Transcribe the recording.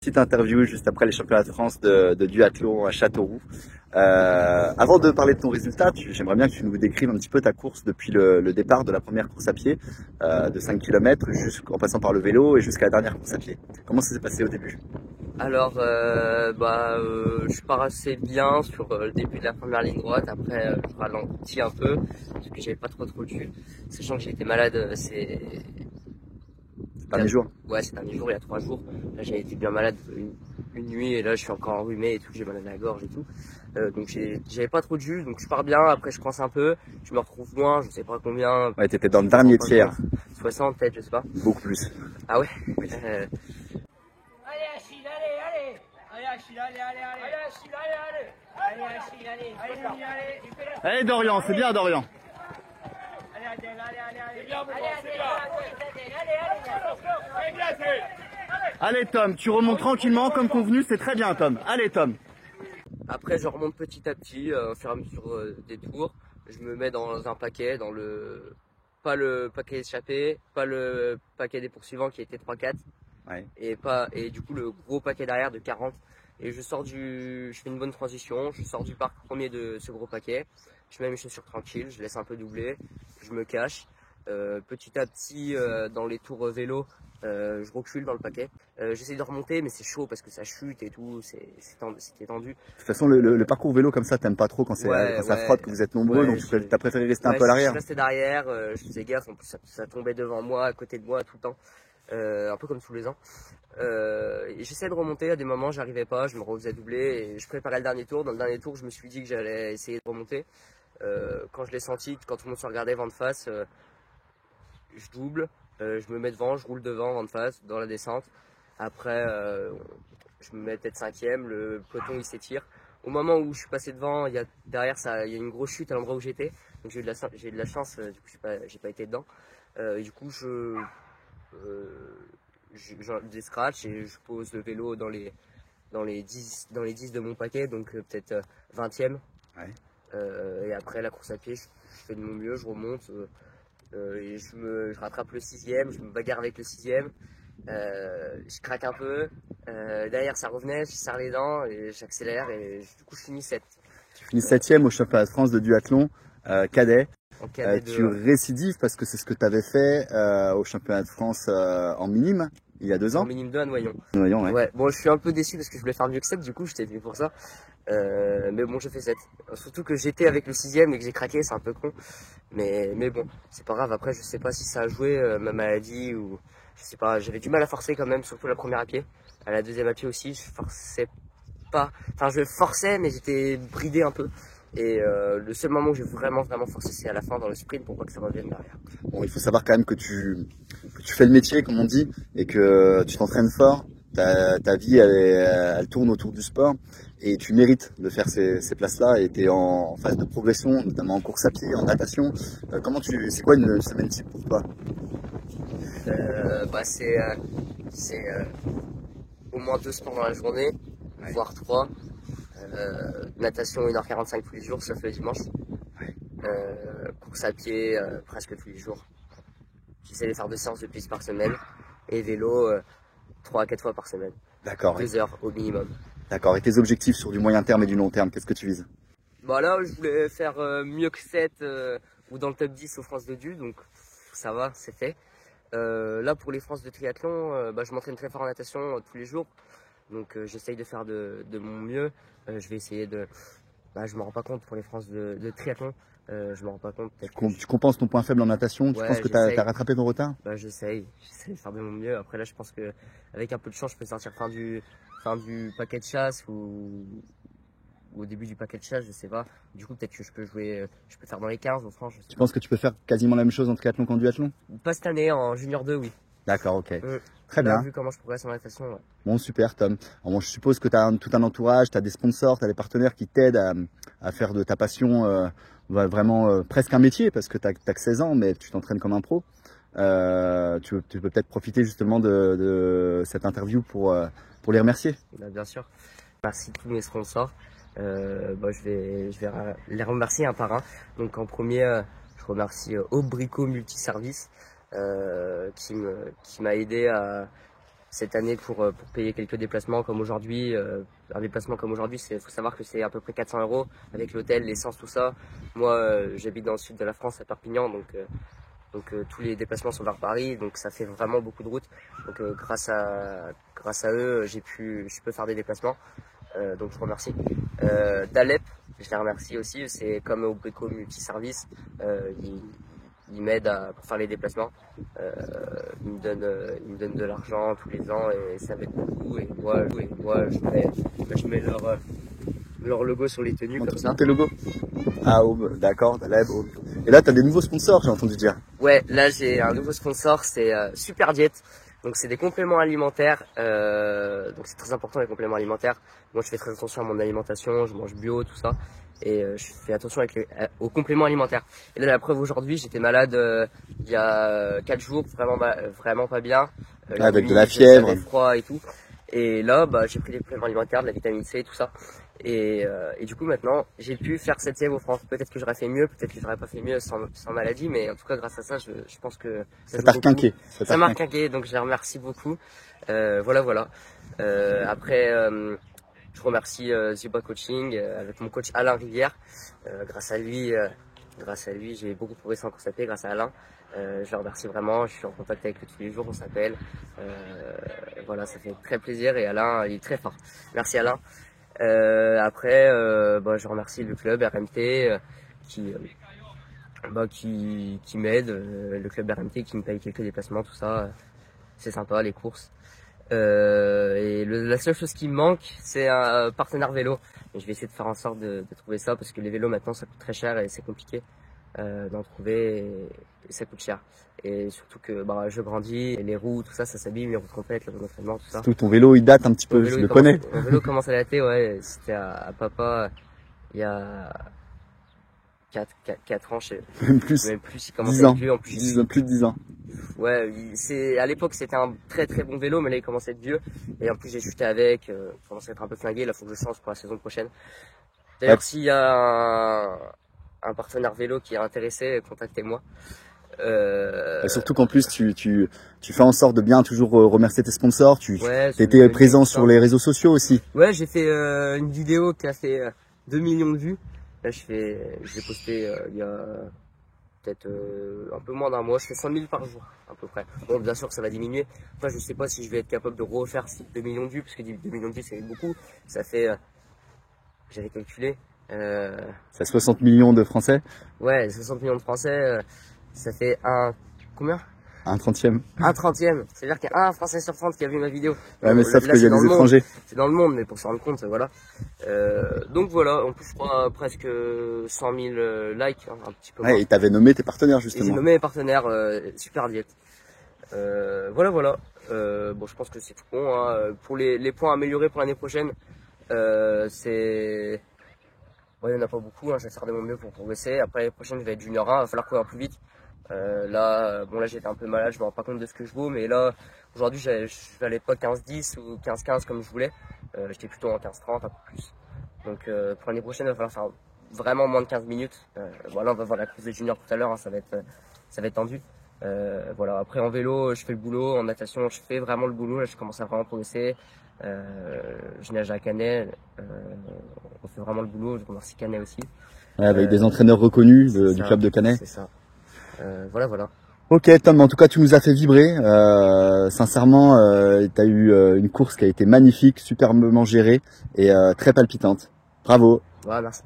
Petite interview juste après les championnats de France de duathlon à Châteauroux. Avant de parler de ton résultat, j'aimerais bien que tu nous décrives un petit peu ta course depuis le départ de la première course à pied de 5 km en passant par le vélo et jusqu'à la dernière course à pied. Comment ça s'est passé au début? Alors, je pars assez bien sur le début de la première ligne droite. Après, je ralentis un peu parce que j'avais pas trop de jus. Sachant que j'ai été malade Dernier jour? Ouais, ces derniers jours, il y a 3 jours. Là, j'ai été bien malade une nuit et là, je suis encore enrhumé et tout. J'ai mal à la gorge et tout. Donc, j'avais pas trop de jus. Donc, je pars bien. Après, je coince un peu. Je me retrouve loin. Je sais pas combien. Ouais, t'étais dans le dernier tiers. 60 peut-être, je sais pas. Beaucoup plus. Ah ouais. Allez Achille, allez. Allez Achille, allez. Allez Achille, allez. Allez Achille, allez. Allez Dorian, c'est bien Dorian. Allez Adèle, allez. C'est bien, c'est bien. Allez Tom, tu remontes tranquillement comme convenu, c'est très bien Tom. Allez Tom. Après, je remonte petit à petit, au fur et à mesure des tours. Je me mets dans un paquet, pas le paquet échappé, pas le paquet des poursuivants qui était 3-4. Ouais. Et du coup, le gros paquet derrière de 40. Et je fais une bonne transition, je sors du parc premier de ce gros paquet. Je mets mes chaussures tranquilles, je laisse un peu doubler, je me cache. Petit à petit, dans les tours vélo, je recule dans le paquet. J'essaie de remonter, mais c'est chaud parce que ça chute et tout, c'était tendu. De toute façon, le parcours vélo comme ça, t'aimes pas trop quand ça frotte, que vous êtes nombreux, Ouais, donc t'as préféré rester un peu à l'arrière. Je restais derrière, je faisais gaffe, en plus ça tombait devant moi, à côté de moi tout le temps. Un peu comme tous les ans. Et j'essayais de remonter, à des moments j'arrivais pas, je me refaisais doubler et je préparais le dernier tour. Dans le dernier tour, je me suis dit que j'allais essayer de remonter. Quand je l'ai senti, quand tout le monde se regardait vent de face, je double, je me mets devant, je roule devant, vent de face, dans la descente. Après, je me mets peut-être 5e, le peloton il s'étire. Au moment où je suis passé devant, derrière il y a une grosse chute à l'endroit où j'étais. Donc j'ai eu de la chance, du coup j'ai pas été dedans. Et du coup j'ai des scratchs et je pose le vélo dans les 10 de mon paquet, donc peut-être 20e. Ouais. Et après la course à pied, je fais de mon mieux, je remonte et je rattrape le 6e, je me bagarre avec le 6e. Je craque un peu, derrière ça revenait, je serre les dents et j'accélère et du coup je finis 7. Tu finis 7e au championnat de France de duathlon cadet. Tu Ouais. récidives parce que c'est ce que tu avais fait au championnat de France en minime il y a 2 En ans. minime 2 à Noyon. Noyon, ouais. Ouais, bon, je suis un peu déçu parce que je voulais faire mieux que 7, du coup, j'étais venu pour ça. Mais bon, j'ai fait 7. Surtout que j'étais avec le 6e et que j'ai craqué, c'est un peu con. Mais bon, c'est pas grave. Après, je sais pas si ça a joué, ma maladie ou. Je sais pas, j'avais du mal à forcer quand même, surtout la première à pied. À la deuxième à pied aussi, je forçais pas. Enfin, je forçais, mais j'étais bridé un peu. Et le seul moment où j'ai vraiment forcé, c'est à la fin dans le sprint pour pas que ça revienne derrière. Bon, il faut savoir quand même que tu fais le métier, comme on dit, et que tu t'entraînes fort. Ta vie, elle tourne autour du sport et tu mérites de faire ces places-là et tu es en phase de progression, notamment en course à pied, en natation. C'est quoi une semaine type pour toi? C'est au moins 2 sports dans la journée, Ouais. voire 3. Natation 1h45 tous les jours, sauf le dimanche. Ouais. Course à pied presque tous les jours. J'essaie de faire 2 séances de piste par semaine et vélo 3 à 4 fois par semaine. D'accord. 2 heures au minimum. D'accord. Et tes objectifs sur du moyen terme et du long terme, qu'est-ce que tu vises? Bah là, je voulais faire mieux que 7 ou dans le top 10 aux France de Du, donc ça va, c'est fait. Là, pour les France de triathlon, je m'entraîne très fort en natation tous les jours. Donc j'essaye de faire de mon mieux. Je vais essayer de. Je me rends pas compte pour les France de triathlon. Je me rends pas compte. Tu compenses ton point faible en natation? Tu Ouais, penses que tu as rattrapé ton retard? J'essaye de faire de mon mieux. Après là, je pense que avec un peu de chance, je peux sortir fin du paquet de chasse ou au début du paquet de chasse, je sais pas. Du coup, peut-être que je peux faire dans les 15 au franc. Tu penses que tu peux faire quasiment la même chose en triathlon qu'en duathlon? Pas cette année, en junior 2, oui. D'accord, ok. Très Là, bien. vu comment je progresse en natation, ouais. Bon, super, Tom. Alors, bon, je suppose que tu as tout un entourage, tu as des sponsors, tu as des partenaires qui t'aident à faire de ta passion vraiment presque un métier, parce que tu n'as que 16 ans, mais tu t'entraînes comme un pro. Tu peux peut-être profiter justement de cette interview pour les remercier. Bien sûr. Merci tous mes sponsors. Je vais les remercier un par un. Donc en premier, je remercie Aubrico Multiservice qui m'a aidé cette année pour payer quelques déplacements comme aujourd'hui. Un déplacement comme aujourd'hui, faut savoir que c'est à peu près 400 € avec l'hôtel, l'essence, tout ça. Moi, j'habite dans le sud de la France, à Perpignan, donc tous les déplacements sont vers Paris, donc ça fait vraiment beaucoup de route. Donc grâce à eux, je peux faire des déplacements. Donc je remercie. D'Alep, je les remercie aussi. C'est comme au Brico Multiservice, ils m'aident pour faire les déplacements. Ils me donnent de l'argent tous les ans et ça m'aide beaucoup. Et moi je mets leur logo sur les tenues comme ça. Tes logos. Ah, d'accord, D'Alep. Et là, tu as des nouveaux sponsors, j'ai entendu dire. Ouais, là j'ai un nouveau sponsor, c'est Super Diet. Donc c'est des compléments alimentaires, donc c'est très important les compléments alimentaires. Moi je fais très attention à mon alimentation, je mange bio, tout ça, et je fais attention aux compléments alimentaires. Et là la preuve aujourd'hui, j'étais malade il y a 4 jours, vraiment pas bien. Avec de la fièvre, j'avais froid et tout. Et là j'ai pris des compléments alimentaires, de la vitamine C, tout ça. Et du coup maintenant j'ai pu faire 7e au France. Peut-être que j'aurais fait mieux, peut-être que j'aurais pas fait mieux sans maladie, mais en tout cas grâce à ça je pense que ça t'a requinqué. Ça m'a requinqué, donc je les remercie beaucoup. Voilà. Après je remercie Zuba Coaching avec mon coach Alain Rivière. Grâce à lui j'ai beaucoup progressé en course à pied grâce à Alain. Je le remercie vraiment, je suis en contact avec lui tous les jours, on s'appelle. Voilà, ça fait très plaisir et Alain il est très fort. Merci Alain. Après, je remercie le club RMT qui m'aide, le club RMT qui me paye quelques déplacements, tout ça, c'est sympa, les courses. Et la seule chose qui me manque, c'est un partenaire vélo. Et je vais essayer de faire en sorte de trouver ça parce que les vélos maintenant ça coûte très cher et c'est compliqué d'en trouver et ça coûte cher. Et surtout que je grandis, et les roues, tout ça s'abîme, les roues complètes, les roues d'entraînement, tout ça. Surtout ton vélo, il date un petit peu, je le connais. Mon vélo commence à dater, ouais. C'était à papa il y a 4 ans, je sais. Même plus, il commence à être vieux en plus. Plus de 10 ans. Ouais, à l'époque c'était un très très bon vélo, mais là il commence à être vieux. Et en plus j'ai chuté avec, il commence à être un peu flingué, là faut que je change pour la saison prochaine. D'ailleurs, s'il y a un partenaire vélo qui est intéressé, contactez-moi. Et surtout qu'en plus tu fais en sorte de bien toujours remercier tes sponsors, étais présent sur les réseaux sociaux aussi. Ouais, j'ai fait une vidéo qui a fait 2 millions de vues. Là je l'ai posté il y a peut-être un peu moins d'un mois, je fais 100 000 par jour à peu près. Bon bien sûr ça va diminuer, après je sais pas si je vais être capable de refaire ces 2 millions de vues, parce que 2 millions de vues c'est beaucoup, ça fait, j'avais calculé. C'est 60 millions de Français. Ouais, 60 millions de Français, ça fait combien? Un 30e. Un 30e. C'est-à-dire qu'il y a un Français sur 30 qui a vu ma vidéo. Ouais, mais sauf qu'il y a des étrangers. C'est dans le monde, mais pour se rendre compte, voilà. Donc voilà, en plus je crois presque 100 000 likes, hein, un petit peu moins. Ouais, et t'avais nommé tes partenaires justement. J'ai nommé mes partenaires, Super Diet. Voilà. Bon, je pense que c'est tout bon. Hein. Pour les points améliorés pour l'année prochaine, c'est... Ouais, il n'y en a pas beaucoup, hein. Je vais faire de mon mieux pour progresser. Après l'année prochaine, je vais être junior 1, il va falloir courir plus vite. Là j'étais un peu malade, je me rends pas compte de ce que je vaux, mais là aujourd'hui je n'allais pas 15-10 ou 15-15 comme je voulais, j'étais plutôt en 15-30, un peu plus. Donc pour l'année prochaine il va falloir faire vraiment moins de 15 minutes. Voilà, on va voir la course des juniors tout à l'heure, hein, ça va être tendu. Voilà, après en vélo je fais le boulot, en natation je fais vraiment le boulot, là je commence à vraiment progresser. Je nage à Canet, on fait vraiment le boulot, je remercie Canet aussi. Ouais, avec des entraîneurs reconnus du club de Canet. C'est ça. Voilà. Ok Tom, en tout cas tu nous as fait vibrer, sincèrement tu as eu une course qui a été magnifique, superbement gérée et très palpitante. Bravo. Ouais, merci.